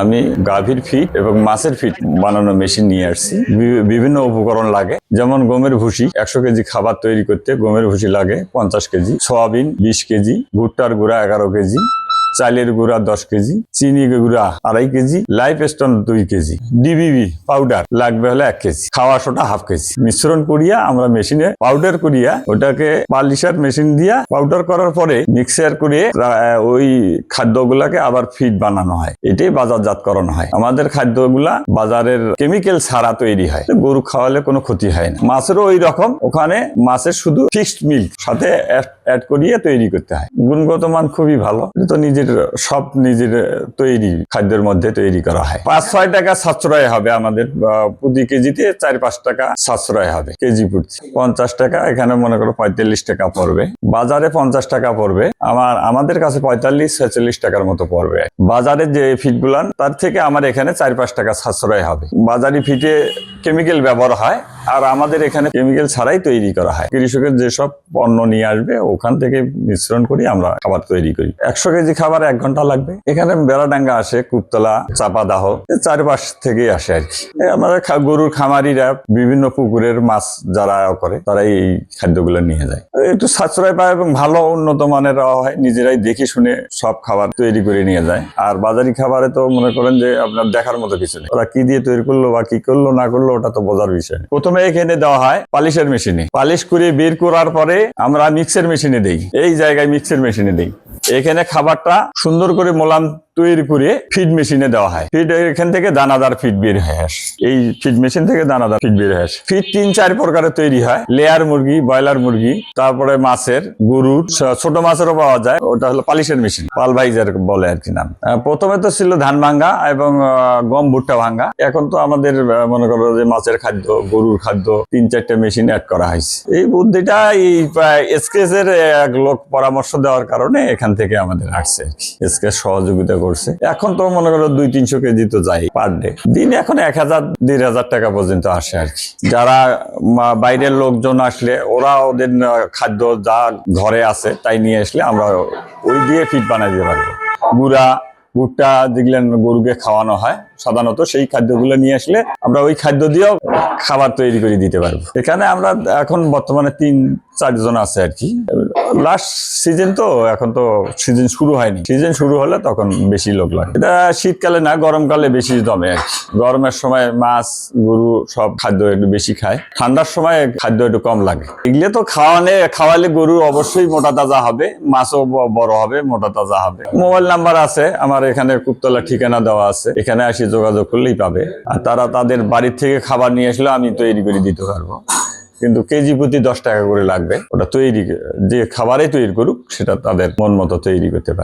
আমি গাভীর ফিড এবং মাছের ফিড বানানোর মেশিন নিয়ে আসছি। বিভিন্ন উপকরণ লাগে, যেমন গমের ভুসি 100 কেজি খাবার তৈরি করতে গমের ভুসি লাগে 50 কেজি, সয়াবিন 20 কেজি, ভুট্টার গুঁড়া 11 কেজি, চালের গুঁড়া 10 কেজি, চিনি গুঁড়া 2.5 KG, life stone 2 KG, DBB powder লাগবে হলে 1 কেজি, খাওয়া সোডা 1/2 কেজি। মিশ্রণ করিয়া আমরা মেশিনে পাউডার করিয়া ওটাকে পালিশার মেশিন দিয়া পাউডার করার পরে মিক্সার করে ওই খাদ্যগুলাকে আবার ফিড বানানো হয়। এটাই বাজারজাতকরণ হয়। আমাদের খাদ্যগুলা বাজারের কেমিক্যাল ছাড়া তৈরি হয়, গরু খাওয়ালে কোনো ক্ষতি হয় না। মাছেরও ওই রকম, ওখানে মাছের শুধু ফিক্সড মিল্ক সাথে অ্যাড করিয়ে তৈরি করতে হয়। গুণগত মান খুবই ভালো, তো নিজের সব নিজের তৈরি খাদ্যের মধ্যে তৈরি করা হয়। 5-6 টাকা সাশ্রয় হবে আমাদের প্রতি কেজিতে, 4-5 টাকা সাশ্রয় হবে কেজি প্রতি। 50 টাকা এখানে মনে করো 45 টাকা পড়বে, বাজারে 50 টাকা পড়বে, আমাদের কাছে 45-46 টাকার মতো পড়বে। বাজারে যে ফিড গুলান তার থেকে আমার এখানে 4-5 টাকা সাশ্রয় হবে। বাজারি ফিটে কেমিক্যাল ব্যবহার হয়, আর আমাদের এখানে কেমিক্যাল ছাড়াই তৈরি করা হয়। কৃষকের যেসব পণ্য নিয়ে আসবে ওখান থেকে মিশ্রণ করি আমরা খাবার তৈরি করি। 100 কেজি খাবার 1 ঘন্টা লাগবে। এখানে বেড়াডাঙ্গা আসে, কুপতলা, চাপাদাহ, চারপাশ থেকেই আসে আর কি। আমাদের গরুর খামারিরা বিভিন্ন পুকুরের মাছ যারা করে তারা এই খাদ্যগুলো নিয়ে যায়, একটু সাশ্রয় পায় এবং ভালো উন্নত মানের হয়। নিজেরাই দেখে শুনে সব খাবার তৈরি করে নিয়ে যায়। আর বাজারি খাবারে তো মনে করেন যে আপনার দেখার মতো কিছু নেই, ওরা কি দিয়ে তৈরি করলো বা কি করলো না করলো ওটা তো বোঝার বিষয়। প্রথমে এখানে দেওয়া হয় পালিশের মেশিনে, পালিশ করে বের করার পরে আমরা মিক্সার মেশিনে দেই। এই জায়গায় মিক্সার মেশিনে দেই। এখানে খাবারটা সুন্দর করে মোলাম তৈরি করে ফিড মেশিনে দেওয়া হয়। ফিড এখান থেকে দানাদার ফিড বের হয়ে আসে, এই ফিড মেশিন থেকে দানাদার ফিড বের হয়ে আসে। ফিড 3-4 প্রকারের তৈরি হয়, লেয়ার মুরগি, ব্রয়লার মুরগি, তারপরে মাছের, গরুর, ছোট মাছেরও পাওয়া যায়। ওটা হলো পালিশের মেশিন, পালভাইজার বলে আর কি নাম। প্রথমে তো ছিল ধান ভাঙ্গা এবং গম ভুট্টা ভাঙ্গা। এখন তো আমাদের মনে করো যে মাছের খাদ্য, গরুর খাদ্য 3-4টা মেশিন অ্যাড করা হয়েছে। এই বুদ্ধিটা এই এসকেসের এক লোক পরামর্শ দেওয়ার কারণে এখান থেকে আমাদের আসছে আর কি। এসকেস সহযোগিতা করছে। এখন তো মনে করো 200-300 কেজি তো যাই পার ডে। দিনে এখন 1000-1500 টাকা পর্যন্ত আসে আর কি। যারা বাইরের লোকজন আসলে ওরা ওদের খাদ্য যা ঘরে আছে তাই নিয়ে আসলে আমরা ওই দিয়ে ফিড বানাই দিতে পারবো। গুঁড়া, ভুট্টা যেগুলো গরুকে খাওয়ানো হয় সাধারণত, সেই খাদ্যগুলো নিয়ে আসলে আমরা ওই খাদ্য দিয়েও খাবার তৈরি করে দিতে পারবো। এখানে আমরা এখন বর্তমানে 3-4 জন আছে আর কি। লাস্ট সিজন তো, এখন তো সিজন শুরু হয়নি। সিজন শুরু হলে তখন বেশি লোক লাগে। এটা শীতকালে না, গরমকালে বেশি জমে আর কি। গরমের সময় মাছ, গরু সব খাদ্য একটু বেশি খায়, ঠান্ডার সময় খাদ্য একটু কম লাগে। এগুলো তো খাওয়ালে গরু অবশ্যই মোটা তাজা হবে, মাছও বড় হবে, মোটা তাজা হবে। মোবাইল নাম্বার আছে আমার এখানে, কুপতলা ঠিকানা দেওয়া আছে, এখানে আসি যোগাযোগ করলেই পাবে। আর তারা তাদের বাড়ির থেকে খাবার নিয়ে আসলে আমি তৈরি করে দিতে পারবো, কিন্তু কেজি প্রতি 10 টাকা করে লাগবে। ওটা তৈরি যে খাবারে তৈরি করুক সেটা তাদের মন মতো তৈরি করতে পারে।